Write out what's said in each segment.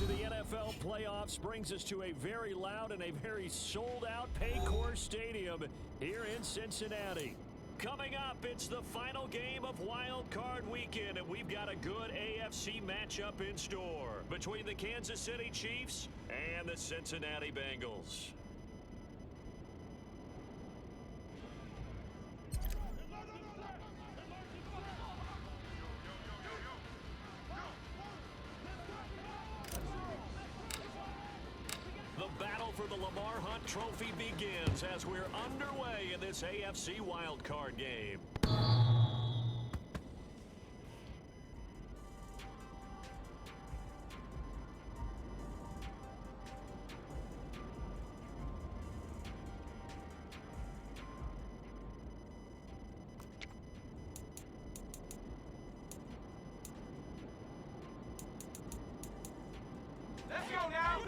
of the NFL playoffs brings us to a very loud and a very sold-out Paycor Stadium here in Cincinnati. Coming up, it's the final game of Wild Card Weekend, and we've got a good AFC matchup in store between the Kansas City Chiefs and the Cincinnati Bengals. The battle for the Lamar Hunt Trophy begins as we're underway in this AFC wildcard game. Let's go now!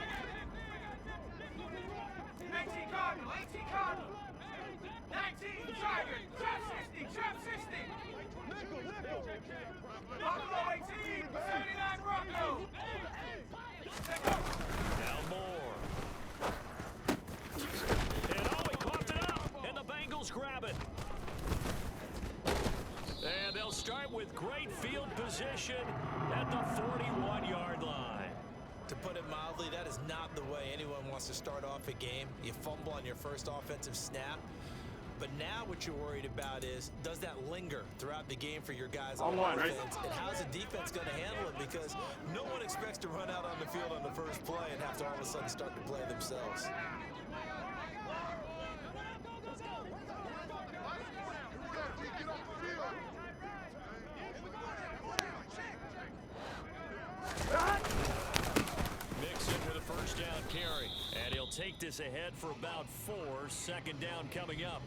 19 Cardinal, 18 Cardinal, 19 Tiger, trap 60, trap 60. Buffalo 18, 79 Bronco. Down more. And oh, he coughed it up, and the Bengals grab it. And they'll start with great field position at the 41-yard line. To put it mildly, that is not the way anyone wants to start off a game. You fumble on your first offensive snap. But now what you're worried about is, does that linger throughout the game for your guys on offense? And how's the defense going to handle it? Because no one expects to run out on the field on the first play and have to all of a sudden start to play themselves. First down carry, and he'll take this ahead for about 4. Second down coming up.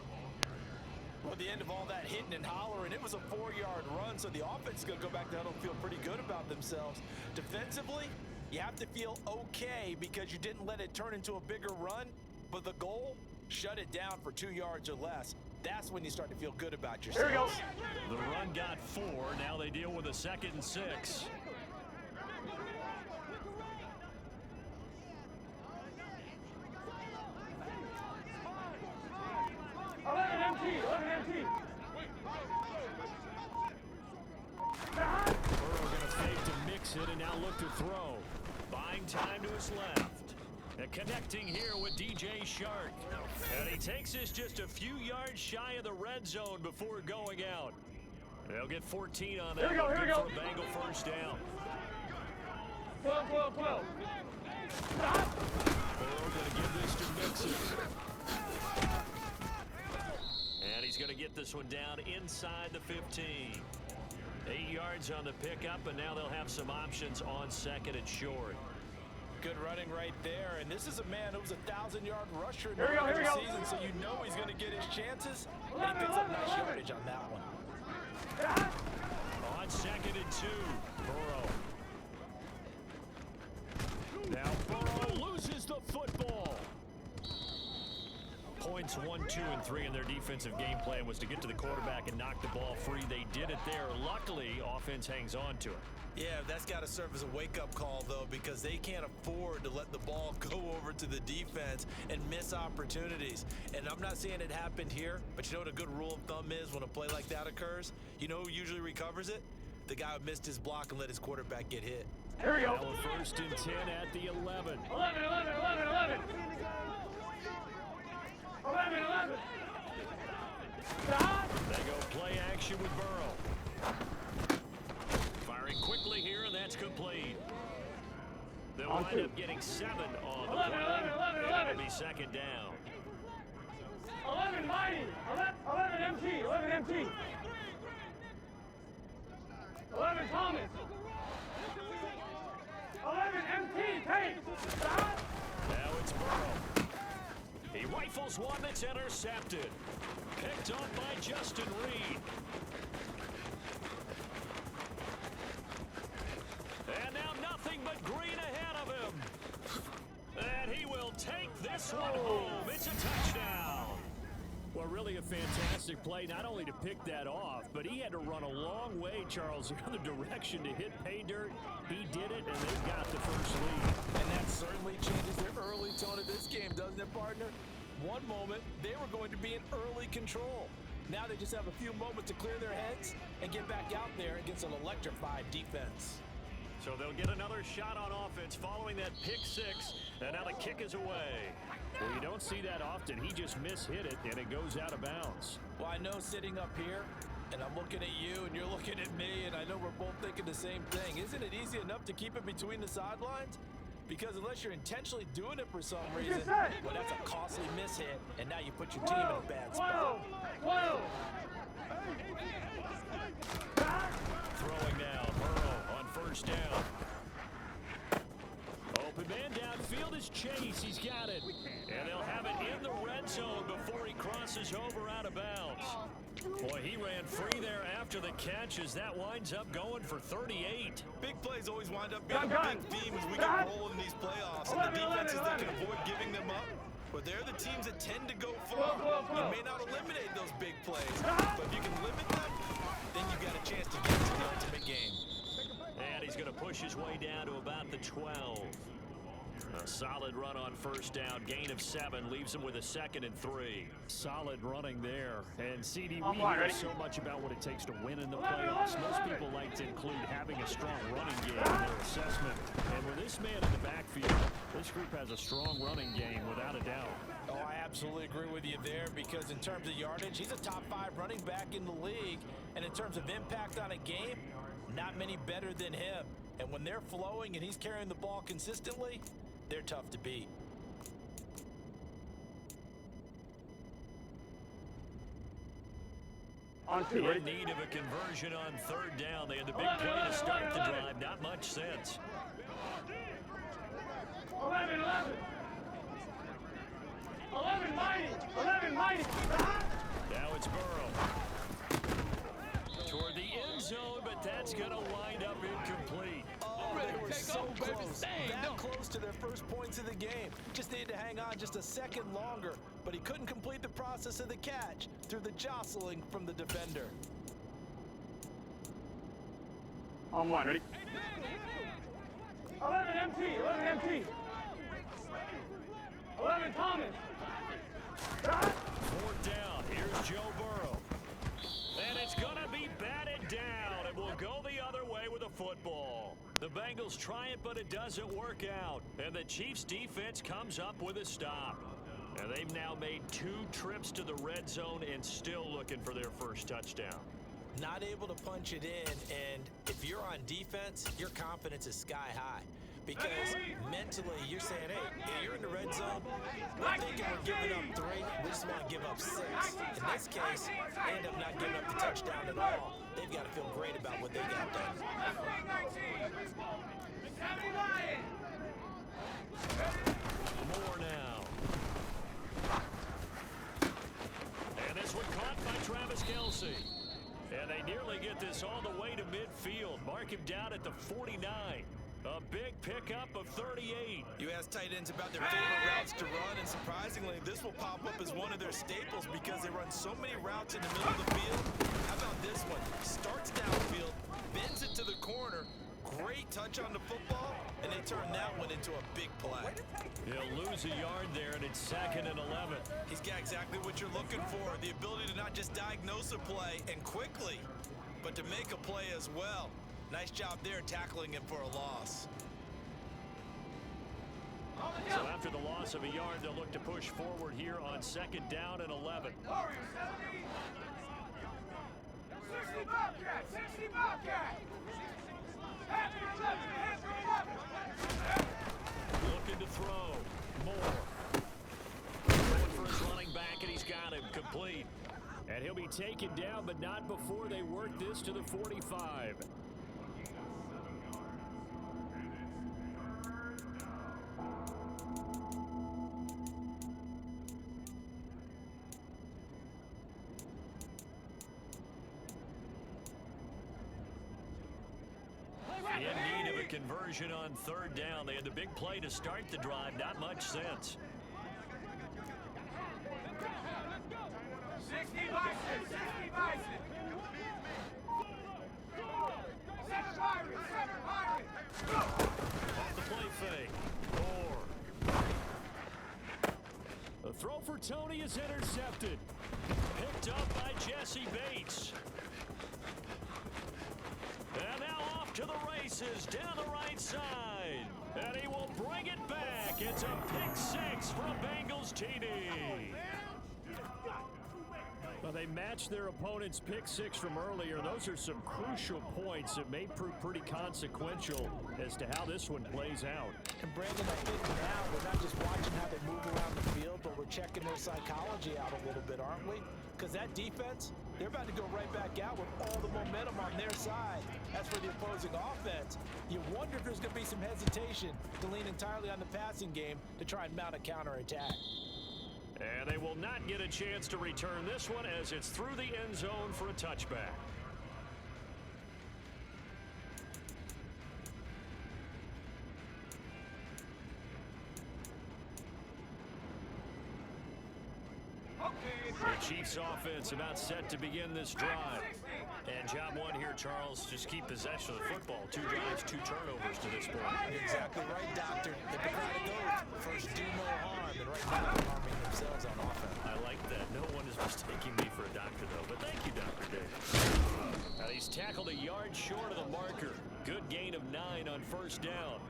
Well, at the end of all that hitting and hollering, it was a 4-yard run, so the offense is going to go back down and feel pretty good about themselves. Defensively, you have to feel okay because you didn't let it turn into a bigger run, but the goal, shut it down for 2 yards or less. That's when you start to feel good about yourself. Here we go. The run got 4. Now they deal with a 2nd and 6. 11 MT. Burrow going to fake to mix it and now look to throw. Buying time to his left. And connecting here with DJ Shark. And he takes this just a few yards shy of the red zone before going out. They'll get 14 on that. Here we go. For a Bengal first down. 12. Burrow going to give this to Mixon. And he's going to get this one down inside the 15. 8 yards on the pickup, and now they'll have some options on 2nd and short. Good running right there, and this is a man who was a 1,000-yard rusher in Here we the go. season, so you know he's going to get his chances, and he picks up nice yardage on that one. On 2nd and 2, Burrow. Now Burrow loses the football. Points 1, 2, and 3 in their defensive game plan was to get to the quarterback and knock the ball free. They did it there. Luckily, offense hangs on to it. Yeah, that's got to serve as a wake-up call, though, because they can't afford to let the ball go over to the defense and miss opportunities. And I'm not saying it happened here, but you know what a good rule of thumb is when a play like that occurs? You know who usually recovers it? The guy who missed his block and let his quarterback get hit. Here we go. Now 1st and 10 at the 11. 11. 11. Stop. They go play action with Burrow. Firing quickly here, and that's complete. They'll wind up getting 7 on the 11. It'll be 2nd down. 11 Mighty. 11 MT. 11 Thomas. 11 MT. Tate. Stop. Now it's Burrow. He rifles one that's intercepted. Picked up by Justin Reed. And now nothing but green ahead of him. And he will take this one home. It's a touchdown. Well, really a fantastic play, not only to pick that off, but he had to run a long way, Charles, the other direction to hit pay dirt. He did it, and they got the first lead. And that certainly changes the early tone of this game, doesn't it, partner? One moment, they were going to be in early control. Now they just have a few moments to clear their heads and get back out there against an electrified defense. So they'll get another shot on offense following that pick six, and now the kick is away. Well, you don't see that often. He just mishit it, and it goes out of bounds. Well, I know sitting up here, and I'm looking at you, and you're looking at me, and I know we're both thinking the same thing. Isn't it easy enough to keep it between the sidelines? Because unless you're intentionally doing it for some reason, well, that's a costly mishit, and now you put your team in a bad spot. Throwing now, Burrow on first down. Open man downfield is Chase. He's got it. And they'll have it in the red zone before he crosses over out of bounds. Boy, he ran free there after the catch as that winds up going for 38. Big plays always wind up being a big theme as we get rolling in these playoffs. And the defenses that can avoid giving them up, but they're the teams that tend to go far. You may not eliminate those big plays, but if you can limit them, then you got a chance to get to the ultimate game. And he's going to push his way down to about the 12. A solid run on first down. Gain of 7 leaves him with a 2nd and 3. Solid running there. And CD, we hear so much about what it takes to win in the playoffs. Most people like to include having a strong running game in their assessment. And with this man in the backfield, this group has a strong running game without a doubt. Oh, I absolutely agree with you there, because in terms of yardage, he's a top 5 running back in the league. And in terms of impact on a game, not many better than him. And when they're flowing and he's carrying the ball consistently, they're tough to beat. In need of a conversion on third down. They had the big play to start the drive. Not much sense. 11 mighty. Now it's Burrow. Toward the end zone, but that's going to wind up incomplete. Oh, they were so close. That close to their first points of the game. Just needed to hang on just a second longer, but he couldn't complete the process of the catch through the jostling from the defender. On one, ready? 11 MT. 11 Thomas. Fourth down. Here's Joe Burrow. And it's going to be batted down. It will go the other way with a football. The Bengals try it, but it doesn't work out. And the Chiefs defense comes up with a stop. And they've now made 2 trips to the red zone and still looking for their first touchdown. Not able to punch it in, and if you're on defense, your confidence is sky high. Because mentally, you're saying, hey, you're in the red zone. We're thinking we're giving up 3. We just want to give up 6. In this case, they end up not giving up the touchdown at all. They've got to feel great about what they got done. More now. And this one caught by Travis Kelce. And they nearly get this all the way to midfield. Mark him down at the 49. A big pickup of 38. You ask tight ends about their favorite routes to run, and surprisingly, this will pop up as one of their staples because they run so many routes in the middle of the field. How about this one? Starts downfield, bends it to the corner, great touch on the football, and they turn that one into a big play. He'll lose a yard there, and it's 2nd and 11. He's got exactly what you're looking for, the ability to not just diagnose a play and quickly, but to make a play as well. Nice job there tackling him for a loss. So after the loss of a yard, they'll look to push forward here on 2nd down and 11. 60 Bobcat. Looking to throw. Moore. Going for his running back, and he's got him complete. And he'll be taken down, but not before they work this to the 45. In need of a conversion on 3rd down. They had the big play to start the drive. Not much sense. Bison, 60 Bison. 7 Pirates, 7 Pirates. Go! Off the play fake. Moore. The throw for Tony is intercepted. Picked up by Jesse Bates. And now off to the races down the right side. And he will bring it back. It's a pick six from Bengals TD. Well, they matched their opponent's pick six from earlier. Those are some crucial points that may prove pretty consequential as to how this one plays out. And Brandon, I think now we're not just watching how they move around the field, but we're checking their psychology out a little bit, aren't we? Because that defense, they're about to go right back out with all the momentum on their side. As for the opposing offense, you wonder if there's going to be some hesitation to lean entirely on the passing game to try and mount a counterattack. And they will not get a chance to return this one as it's through the end zone for a touchback. The Chiefs offense about set to begin this drive. And job one here, Charles, just keep possession of the football. 2 drives, 2 turnovers to this point. You're exactly right, Doctor. They've been trying to go first do no harm, and right now they're harming themselves on offense. I like that. No one is mistaking me for a doctor, though. But thank you, Dr. Dave. Now he's tackled a yard short of the marker. Good gain of 9 on first down.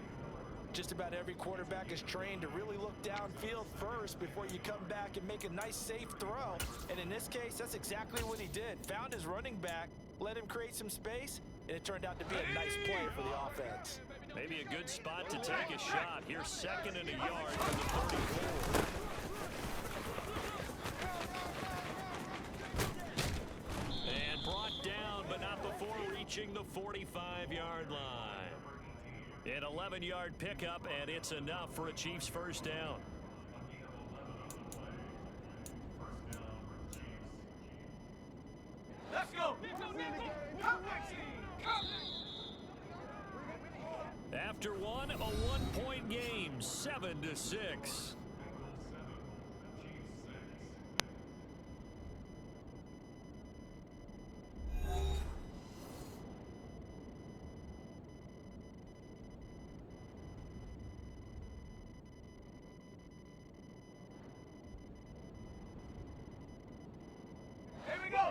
Just about every quarterback is trained to really look downfield first before you come back and make a nice, safe throw. And in this case, that's exactly what he did. Found his running back, let him create some space, and it turned out to be a nice play for the offense. Maybe a good spot to take a shot. Here's 2nd and a yard from the 44. And brought down, but not before reaching the 45-yard line. An 11-yard pickup, and it's enough for a Chiefs first down. Let's go. After one, a 1-point game, 7-6.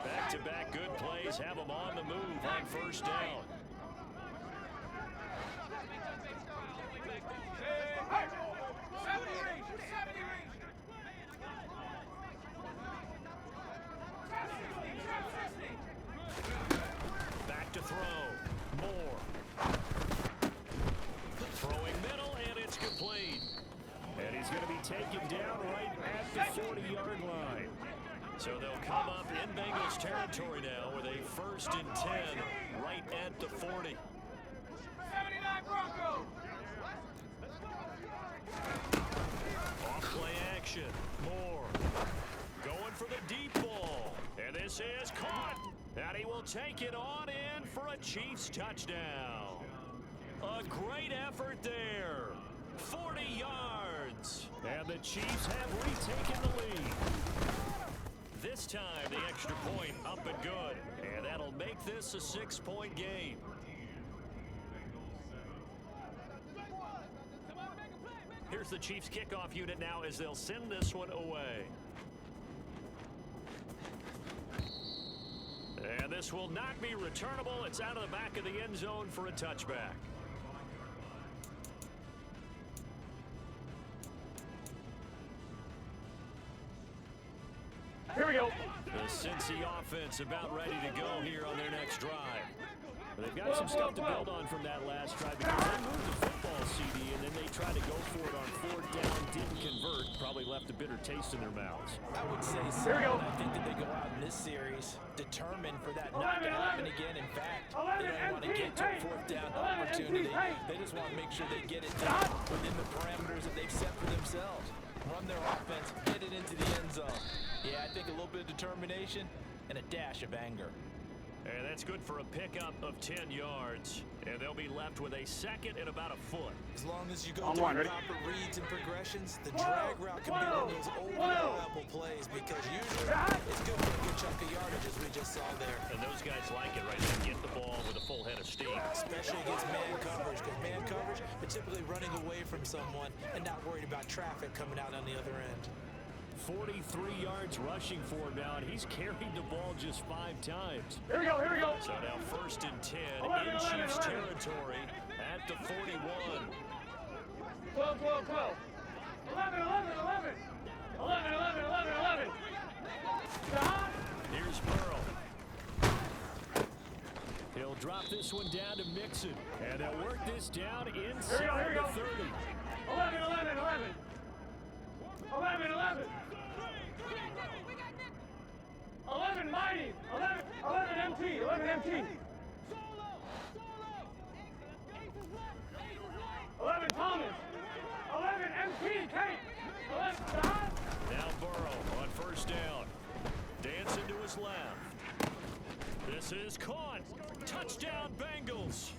Back-to-back good plays have them on the move on first down. Back to throw. Moore. Throwing middle, and it's complete. And he's going to be taken down right at the 40-yard line. So they'll come up in Bengals territory now with a 1st and 10 right at the 40. 79 Broncos. Off play action. Moore going for the deep ball. And this is caught. And he will take it on in for a Chiefs touchdown. A great effort there. 40 yards. And the Chiefs have retaken the lead. This time, the extra point up and good. And that'll make this a 6-point game. Here's the Chiefs kickoff unit now as they'll send this one away. And this will not be returnable. It's out of the back of the end zone for a touchback. Here we go. The Cincy offense about ready to go here on their next drive. They've got some stuff to build on from that last drive because they moved the football, CD, and then they tried to go for it on 4th down, didn't convert, probably left a bitter taste in their mouths. I would say so. Here we go. I think that they go out in this series determined for that not to happen again. In fact, they don't want to get to a 4th down opportunity. They just want to make sure they get it done within the parameters that they've set for themselves. Run their offense, get it into the end zone. Yeah, I think a little bit of determination and a dash of anger. And that's good for a pickup of 10 yards. And they'll be left with a second and about a foot. As long as you go through proper reads and progressions, the drag route can be one of those reliable plays because usually it's good for a good chunk of yardage as we just saw there. And those guys like it, right? They get the ball with a full head of steam. Especially against man coverage, because man coverage, they're typically running away from someone and not worried about traffic coming out on the other end. 43 yards rushing for him now, and he's carried the ball just 5 times. Here we go, here we go. So now 1st and 10 in Chiefs territory at the 41. 12, 12, 12. 11, 11, 11. 11, 11, 11, 11. Here's Burrow. He'll drop this one down to Mixon, and they'll work this down inside the 30. 11, 11, 11. 11, 11. 11 mighty. 11 MT. 11 MT. 11 Thomas. 11 MT. Kate. 11 Don. Now Burrow on 1st down. Dancing to his left. This is caught. Touchdown Bengals.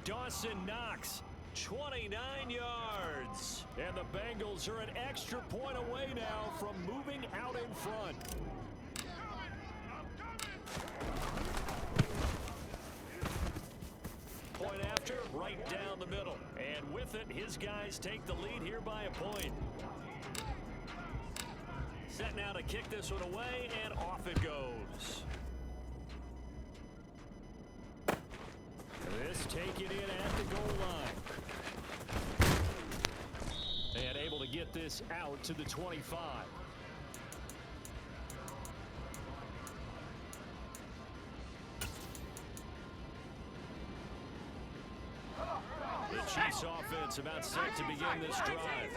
Dawson Knox. 29 yards. And the Bengals are an extra point away now from moving out in front. Point after, right down the middle. And with it, his guys take the lead here by a point. Set now to kick this one away, and off it goes. This taken in at the goal line. And able to get this out to the 25. The Chiefs offense about set to begin this drive.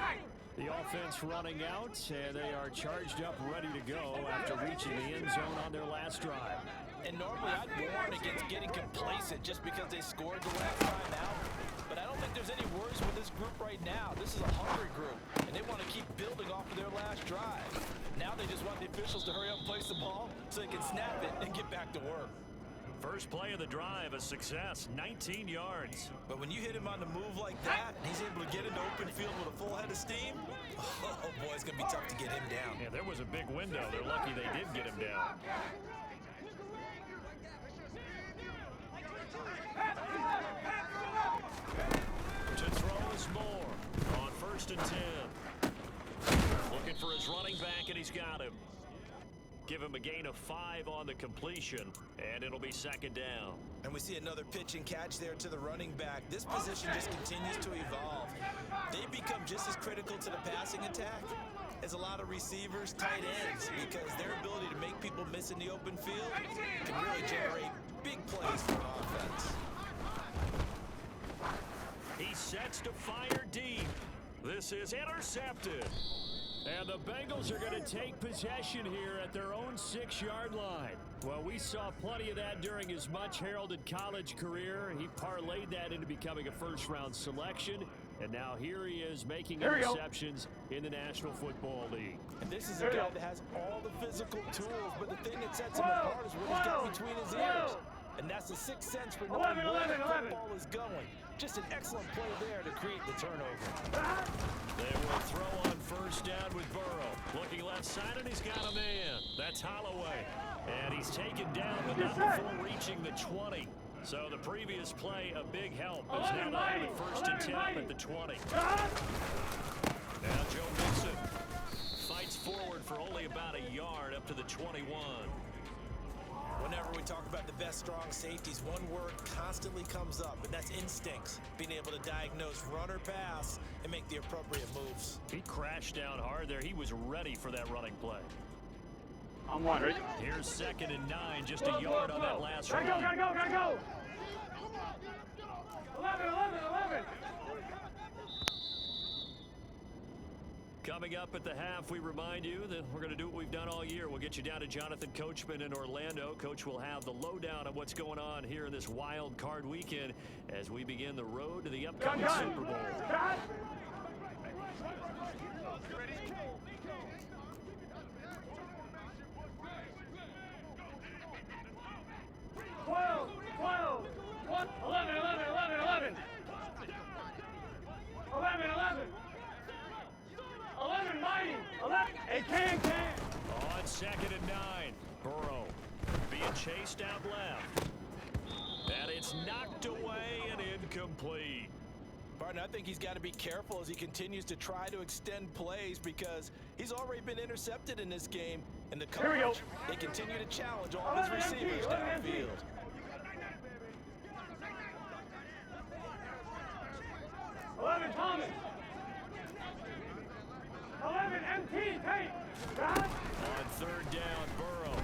The offense running out, and they are charged up, ready to go after reaching the end zone on their last drive. And normally I'd warn against getting complacent just because they scored the last time out. But I don't think there's any worries with this group right now. This is a hungry group, and they want to keep building off of their last drive. Now they just want the officials to hurry up and place the ball so they can snap it and get back to work. First play of the drive, a success, 19 yards. But when you hit him on the move like that, and he's able to get into open field with a full head of steam, oh boy, it's going to be tough to get him down. Yeah, there was a big window. They're lucky they did get him down. To throw is Moore on 1st and 10. Looking for his running back, and he's got him. Give him a gain of 5 on the completion, and it'll be 2nd down. And we see another pitch and catch there to the running back. This position just continues to evolve. They become just as critical to the passing attack as a lot of receivers, tight ends, because their ability to make people miss in the open field can really generate big plays for an offense. He sets to fire deep. This is intercepted. And the Bengals are going to take possession here at their own 6-yard line. Well, we saw plenty of that during his much-heralded college career. He parlayed that into becoming a first-round selection. And now here he is making interceptions in the National Football League. And this is a guy that has all the physical tools, but the thing that sets him apart is what he's got between his ears. And that's the sixth sense for knowing where the football is going. Just an excellent play there to create the turnover. They will throw on 1st down with Burrow. Looking left side, and he's got a man. That's Holloway. And he's taken down, but not before reaching the 20. So the previous play, a big help, is now down to 1st and 10 at the 20. Now Joe Mixon fights forward for only about a yard up to the 21. Whenever we talk about the best strong safeties, one word constantly comes up, and that's instincts. Being able to diagnose run or pass and make the appropriate moves. He crashed down hard there. He was ready for that running play. I'm one, right? Here's 2nd and 9, just a yard on that last run. Gotta go! 11! Coming up at the half, we remind you that we're going to do what we've done all year. We'll get you down to Jonathan Coachman in Orlando. Coach will have the lowdown on what's going on here in this wild card weekend as we begin the road to the upcoming Super Bowl. chased out left. And it's knocked away and incomplete. Partner, I think he's got to be careful as he continues to try to extend plays because he's already been intercepted in this game. And the coverage, they continue to challenge all his receivers downfield. 11 Thomas. 11 MT Tate. On third down, Burrow.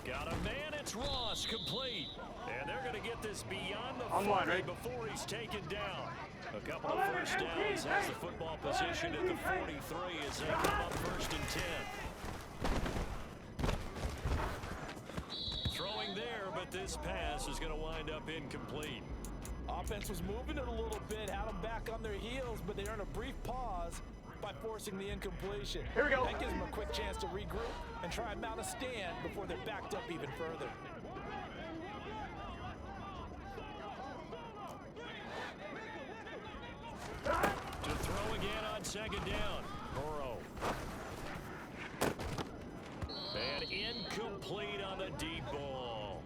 Got a man, it's Ross, complete. And they're going to get this beyond the 40 before he's taken down. A couple of first downs has the football position at the 43 as they come up first and 10. Throwing there, but this pass is going to wind up incomplete. Offense was moving it a little bit, had them back on their heels, but they earned a brief pause by forcing the incompletion. Here we go. That gives them a quick chance to regroup and try and mount a stand before they're backed up even further. To throw again on second down. Burrow. And incomplete on the deep ball.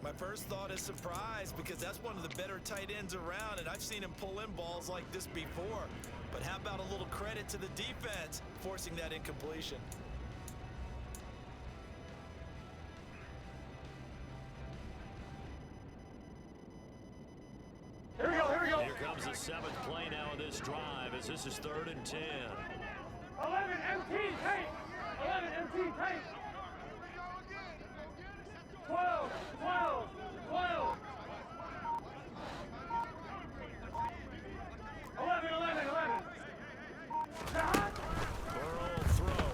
My first thought is surprise because that's one of the better tight ends around, and I've seen him pull in balls like this before. But how about a little credit to the defense forcing that incompletion? Here we go, here we go. Here comes the seventh play now of this drive as this is 3rd and 10. 11 MT Tate. 11 MT Tate. 12, 12, 12. 11, 11, 11. Burrow will throw.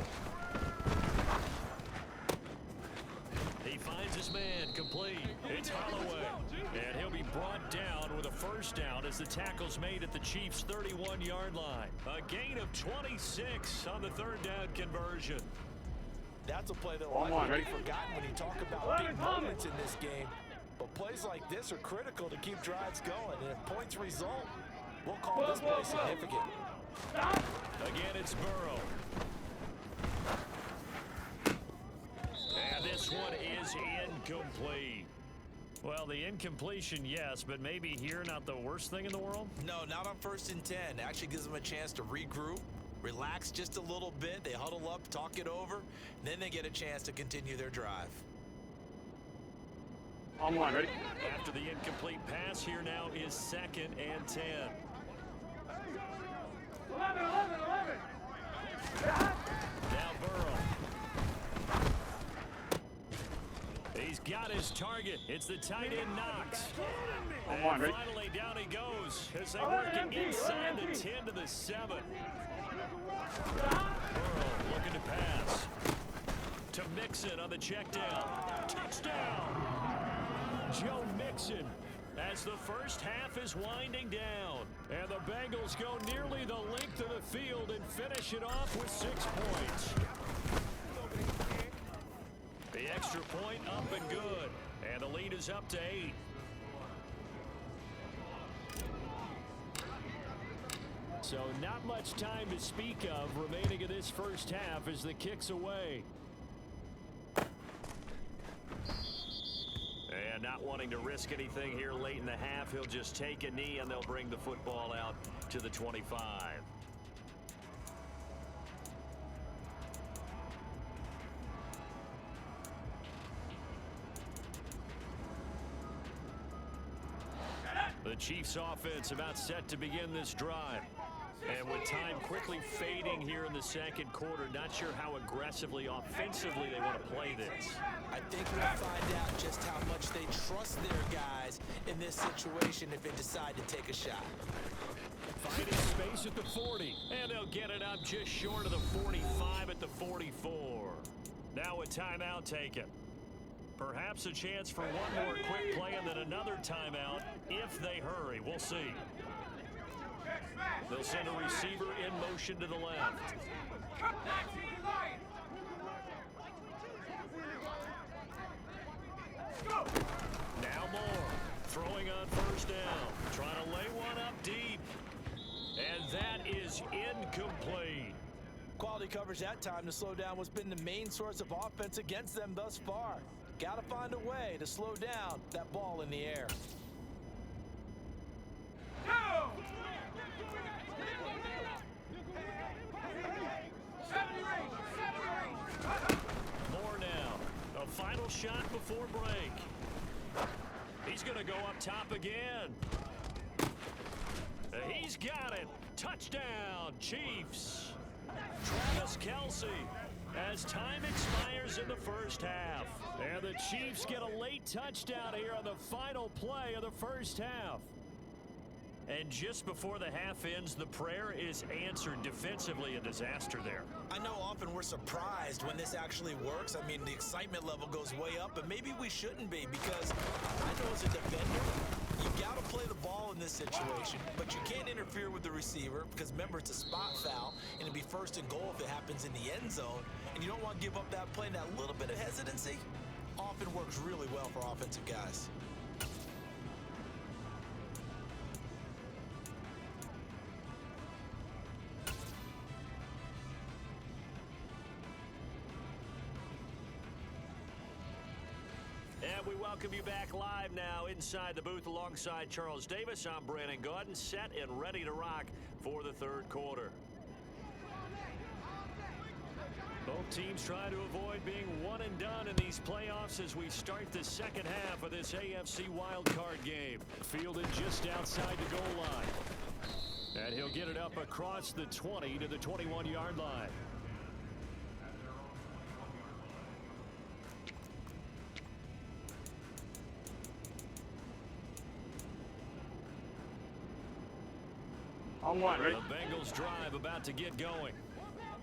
He finds his man, complete. It's Holloway. And he'll be brought down with a first down as the tackle's made at the Chiefs' 31-yard line. A gain of 26 on the 3rd down conversion. That's a play that will likely be forgotten when you talk about big moments in this game. But plays like this are critical to keep drives going. And if points result, we'll call this play significant. Again, it's Burrow. And this one is incomplete. Well, the incompletion, yes, but maybe here not the worst thing in the world? No, not on 1st and 10. Actually gives them a chance to regroup, relax just a little bit. They huddle up, talk it over, then they get a chance to continue their drive. On one, ready? After the incomplete pass, here now is 2nd and 10. 11, 11, 11. Now Burrow. He's got his target. It's the tight end Knox. And finally down he goes as they work it inside the 10 to the 7. Burrow looking to pass. To Mixon on the check down. Touchdown! Joe Mixon as the first half is winding down. And the Bengals go nearly the length of the field and finish it off with 6 points. The extra point up and good. And the lead is up to 8. So not much time to speak of remaining in this first half as the kick's away. And not wanting to risk anything here late in the half, he'll just take a knee and they'll bring the football out to the 25. The Chiefs offense about set to begin this drive. And with time quickly fading here in the second quarter, not sure how aggressively, offensively they want to play this. I think we'll find out just how much they trust their guys in this situation if they decide to take a shot. Finding space at the 40, and they'll get it up just short of the 45 at the 44. Now a timeout taken. Perhaps a chance for one more quick play and then another timeout if they hurry. We'll see. They'll send a receiver in motion to the left. Now more. Throwing on first down. Trying to lay one up deep. And that is incomplete. Quality coverage that time to slow down what's been the main source of offense against them thus far. Got to find a way to slow down that ball in the air. Go! More now. A final shot before break. He's going to go up top again. He's got it. Touchdown, Chiefs. Travis Kelce as time expires in the first half. And the Chiefs get a late touchdown here on the final play of the first half. And just before the half ends, the prayer is answered. Defensively, a disaster there. I know often we're surprised when this actually works. I mean, the excitement level goes way up, but maybe we shouldn't be, because I know as a defender, you got to play the ball in this situation, but you can't interfere with the receiver because, remember, it's a spot foul, and it'd be first and goal if it happens in the end zone, and you don't want to give up that play. And that little bit of hesitancy often works really well for offensive guys. And we welcome you back live now inside the booth alongside Charles Davis. I'm Brandon Gordon, set and ready to rock for the third quarter. Both teams try to avoid being one and done in these playoffs as we start the second half of this AFC wildcard game. Fielded just outside the goal line. And he'll get it up across the 20 to the 21-yard line. On one, ready? The Bengals drive about to get going.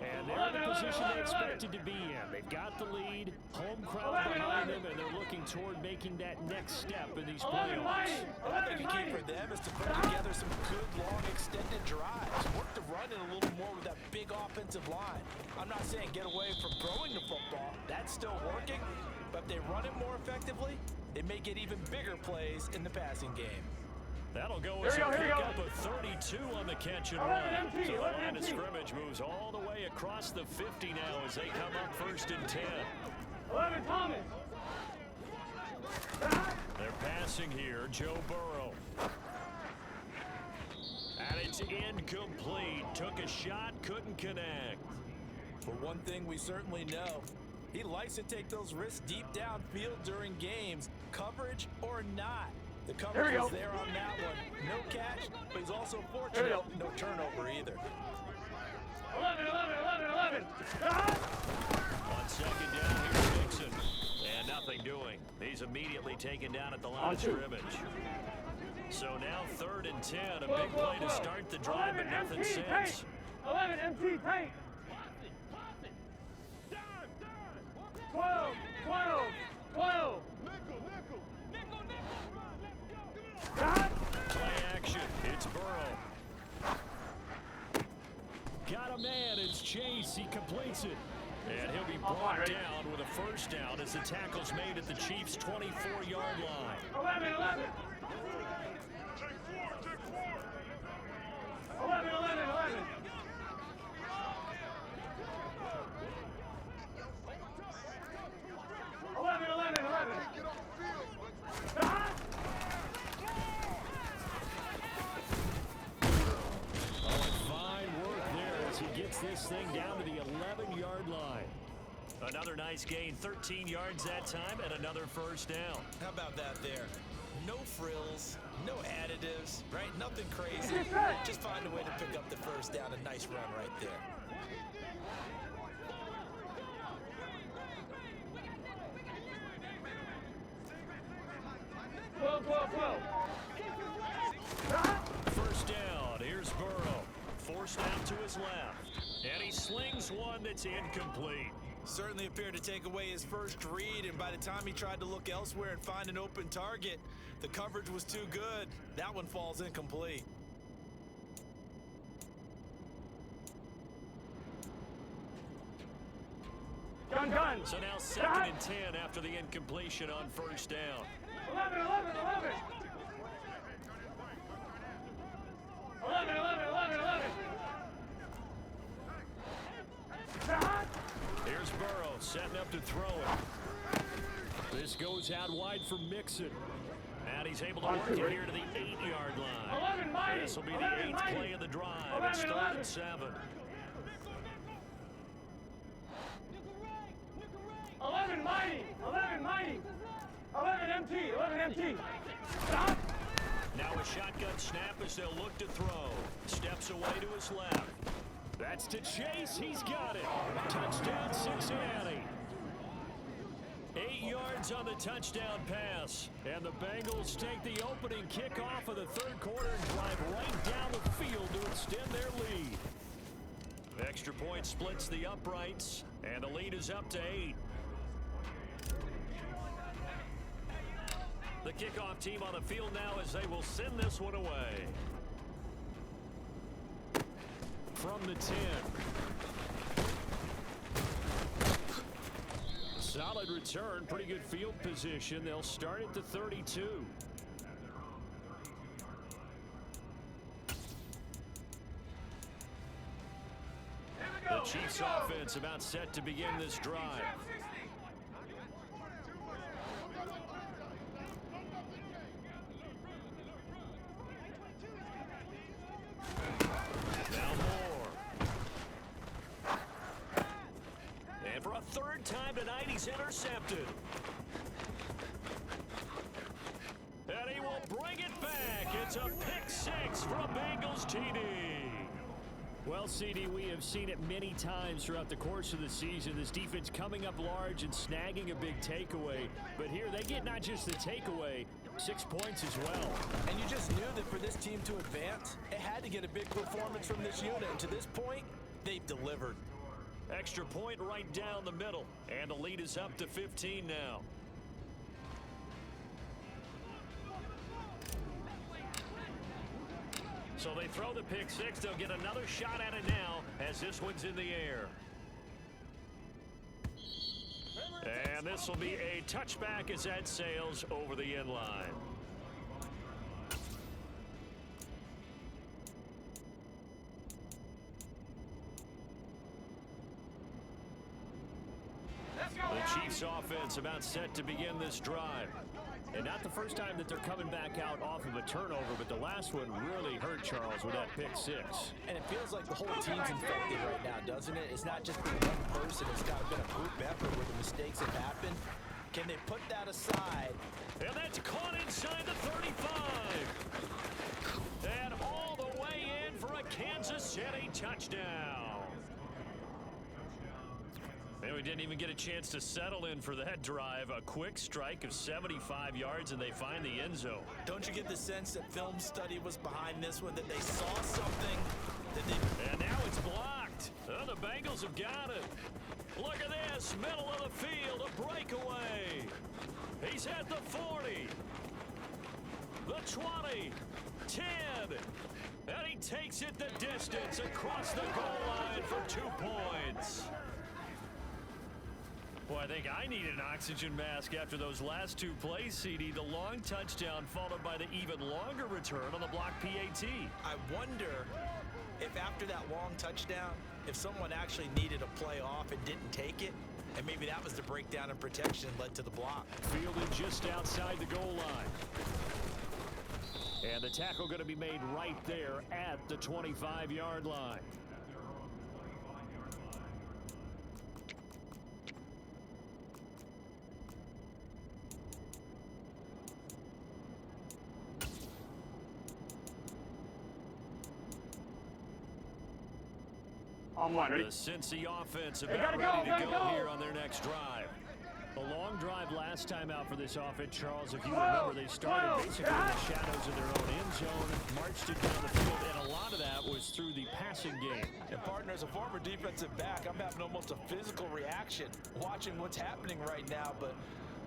And they're in the position they expected to be in. They've got the lead, home crowd behind them, and they're looking toward making that next step in these playoffs. I think the key for them is to put together some good, long, extended drives. Work the run in a little more with that big offensive line. I'm not saying get away from throwing the football. That's still working. But if they run it more effectively, they may get even bigger plays in the passing game. That'll go as a pickup of 32 on the catch and run. So the line of scrimmage moves all the way across the 50 now as they come up first and 10. 11, Thomas. They're passing here, Joe Burrow. And it's incomplete. Took a shot, couldn't connect. For one thing we certainly know, he likes to take those risks deep downfield during games, coverage or not. The coverage was there on that one. No catch, but he's also fortunate. No turnover either. 11, 11, 11, 11. On second down, here's Dixon. And nothing doing. He's immediately taken down at the line of scrimmage. So now 3rd and 10. A big play to start the drive, but nothing since. 11, MT, paint. 12, 12, 12. Play action. It's Burrow. Got a man. It's Chase. He completes it. And he'll be brought down with a first down as the tackle's made at the Chiefs' 24-yard line. 11, 11. 11, 11, 11. 11, 11, 11. Gets this thing down to the 11-yard line. Another nice gain, 13 yards that time, and another first down. How about that there? No frills, no additives, right? Nothing crazy. Just find a way to pick up the first down. A nice run right there. First down, here's Burrow. Forced out to his left. And he slings one that's incomplete. Certainly appeared to take away his first read, and by the time he tried to look elsewhere and find an open target, the coverage was too good. That one falls incomplete. Gun. So now 2nd and 10 after the incompletion on first down. 11, 11, 11. 11, 11, 11, 11. setting up to throw it. This goes out wide for Mixon. And he's able to work it here to the 8-yard line. This will be the 8th play of the drive. It's 3rd and 7. 11 mighty. 11 mighty. 11 MT. 11 MT. Stop. Now a shotgun snap as they'll look to throw. Steps away to his left. That's to Chase. He's got it. Touchdown, Cincinnati. 8 yards on the touchdown pass. And the Bengals take the opening kickoff of the 3rd quarter and drive right down the field to extend their lead. Extra point splits the uprights, and the lead is up to 8. The kickoff team on the field now as they will send this one away. From the 10. Solid return, pretty good field position. They'll start at the 32. The Chiefs offense about set to begin this drive. Now Moore. And for a 3rd time tonight, he's intercepted. And he will bring it back. It's a pick 6 for a Bengals TD. Well, CD, we have seen it many times throughout the course of the season. This defense coming up large and snagging a big takeaway. But here they get not just the takeaway, 6 points as well. And you just knew that for this team to advance, it had to get a big performance from this unit. And to this point, they've delivered. Extra point right down the middle. And the lead is up to 15 now. So they throw the pick 6. They'll get another shot at it now as this one's in the air. And this will be a touchback as that sails over the end line. The Chiefs offense about set to begin this drive. And not the first time that they're coming back out off of a turnover, but the last one really hurt Charles with that pick 6. And it feels like the whole team's infected right now, doesn't it? It's not just been one person. It's got to be a group effort where the mistakes have happened. Can they put that aside? And that's caught inside the 35. And all the way in for a Kansas City touchdown. And we didn't even get a chance to settle in for that drive. A quick strike of 75 yards, and they find the end zone. Don't you get the sense that film study was behind this one, that they saw something that they... And now it's blocked. Oh, the Bengals have got it. Look at this, middle of the field, a breakaway. He's at the 40, the 20, 10, and he takes it the distance across the goal line for 2 points. Boy, I think I need an oxygen mask after those last 2 plays, CD. The long touchdown followed by the even longer return on the block PAT. I wonder if after that long touchdown, if someone actually needed a play off and didn't take it, and maybe that was the breakdown in protection and led to the block. Fielded just outside the goal line. And the tackle going to be made right there at the 25-yard line. The Cincy offense about ready to go here on their next drive. A long drive last time out for this offense, Charles. If you remember, they started basically in the shadows of their own end zone, marched it down the field, and a lot of that was through the passing game. And partner, as a former defensive back, I'm having almost a physical reaction watching what's happening right now. But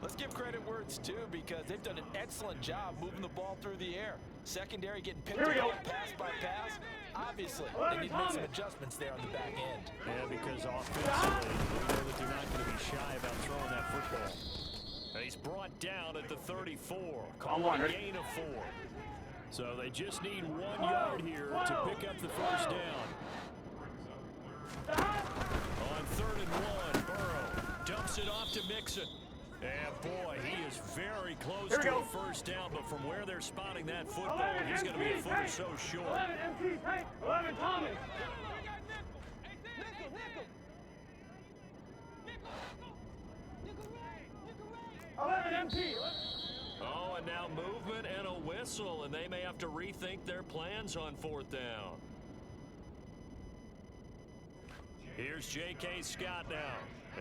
let's give credit where it's due, because they've done an excellent job moving the ball through the air. Secondary getting picked apart pass by pass. Obviously, they need to make some adjustments there on the back end. Yeah, because offensively, they know that they're not going to be shy about throwing that football. And he's brought down at the 34. Call it a gain of 4. So they just need 1 yard here to pick up the first down. On 3rd and 1, Burrow. Dumps it off to Mixon. And boy, he is very close to a first down, but from where they're spotting that football, he's going to be a foot or so short. 11 MT tight. 11 Thomas. 11 MT. Oh, and now movement and a whistle, and they may have to rethink their plans on fourth down. Here's J.K. Scott now.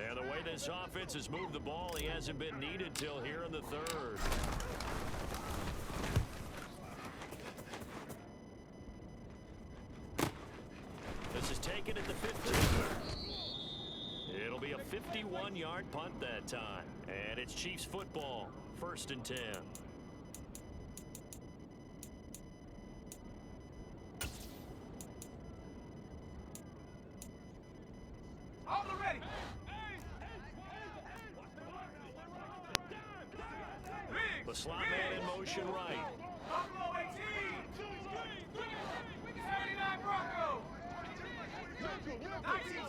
And the way this offense has moved the ball, he hasn't been needed till here in the third. This is taken at the 15. It'll be a 51-yard punt that time. And it's Chiefs football, 1st and 10. All ready. The slot man in motion right. Buffalo 18. 79 Bronco. 19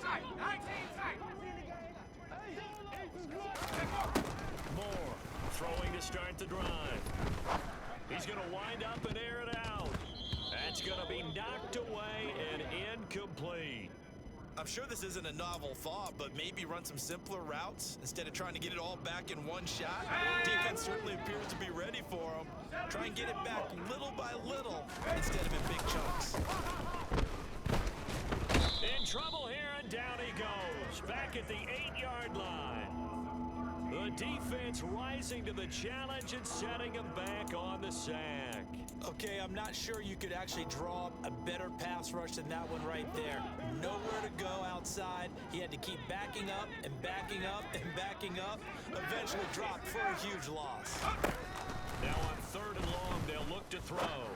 tight. 19 tight. Moore throwing to start the drive. He's going to wind up and air it out. That's going to be knocked away and incomplete. I'm sure this isn't a novel thought, but maybe run some simpler routes instead of trying to get it all back in one shot. Defense certainly appears to be ready for them. Try and get it back little by little instead of in big chunks. In trouble here, and down he goes. Back at the 8-yard line. The defense rising to the challenge and setting him back on the sack. Okay, I'm not sure you could actually draw a better pass rush than that one right there. Nowhere to go outside. He had to keep backing up and backing up and backing up. Eventually dropped for a huge loss. Now on 3rd and long, they'll look to throw.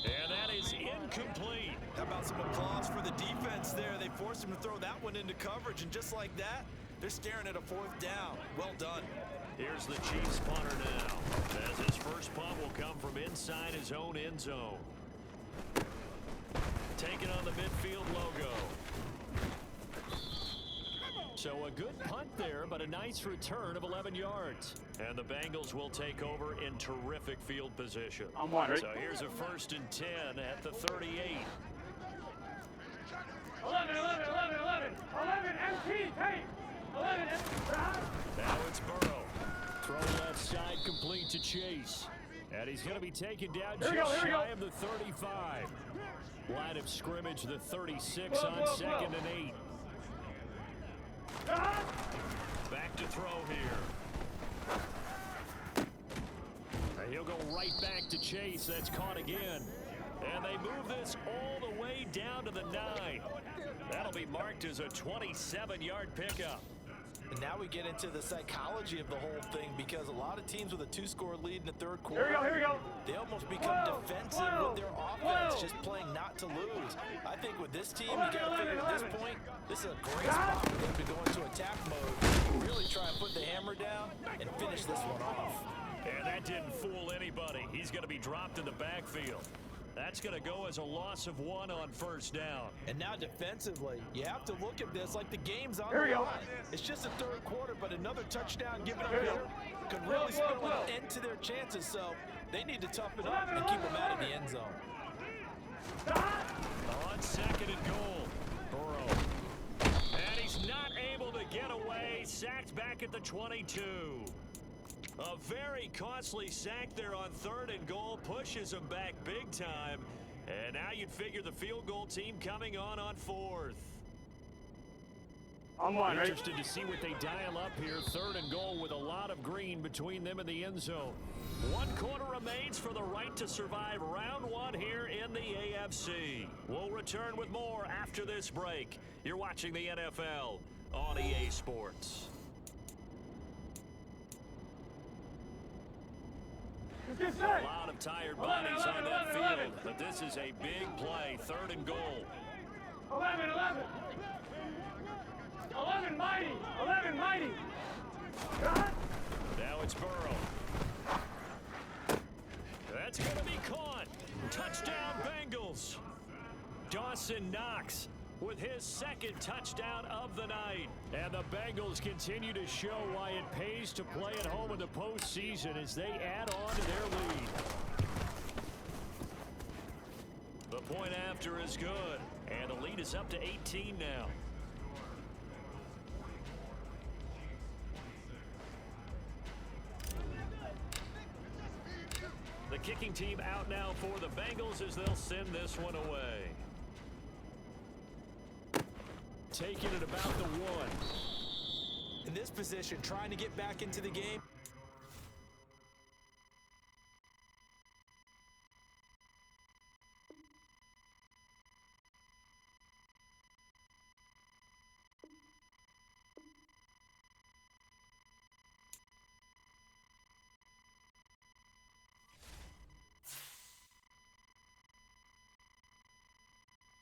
And that is incomplete. How about some applause for the defense there? They forced him to throw that one into coverage, and just like that, they're staring at a 4th down. Well done. Here's the Chiefs punter now, as his first punt will come from inside his own end zone. Taking on the midfield logo. So a good punt there, but a nice return of 11 yards. And the Bengals will take over in terrific field position. So here's a 1st and 10 at the 38. 11, 11, 11, 11. 11 MT tight. 11 MT. Now it's Burrow. Throw left side complete to Chase. And he's going to be taken down just shy of the 35. Line of scrimmage, the 36 on 2nd and 8. Back to throw here. And he'll go right back to Chase. That's caught again. And they move this all the way down to the 9. That'll be marked as a 27-yard pickup. And now we get into the psychology of the whole thing, because a lot of teams with a 2-score lead in the 3rd quarter, Here we go. they almost become defensive with their offense, just playing not to lose. I think with this team, you got to figure at this point, this is a great spot for them to go into attack mode, really try and put the hammer down and finish this one off. And that didn't fool anybody. He's going to be dropped in the backfield. That's going to go as a loss of 1 on 1st down. And now defensively, you have to look at this like the game's on the line. It's just the 3rd quarter, but another touchdown given up here could really spell an end to their chances. So they need to toughen up and keep them out of the end zone. On 2nd and goal, Burrow. And he's not able to get away. Sacked back at the 22. A very costly sack there on 3rd and goal, pushes him back big time. And now you'd figure the field goal team coming on 4th. Interested to see what they dial up here. 3rd and goal with a lot of green between them and the end zone. 1 quarter remains for the right to survive round 1 here in the AFC. We'll return with more after this break. You're watching the NFL on EA Sports. A lot of tired bodies on that field, but this is a big play. 3rd and goal. 11, 11. 11 mighty. 11 mighty. Now it's Burrow. That's going to be caught. Touchdown Bengals. Dawson Knox with his second touchdown of the night. And the Bengals continue to show why it pays to play at home in the postseason as they add on to their lead. The point after is good, and the lead is up to 18 now. The kicking team out now for the Bengals as they'll send this one away. Taking it about the 1. In this position, trying to get back into the game,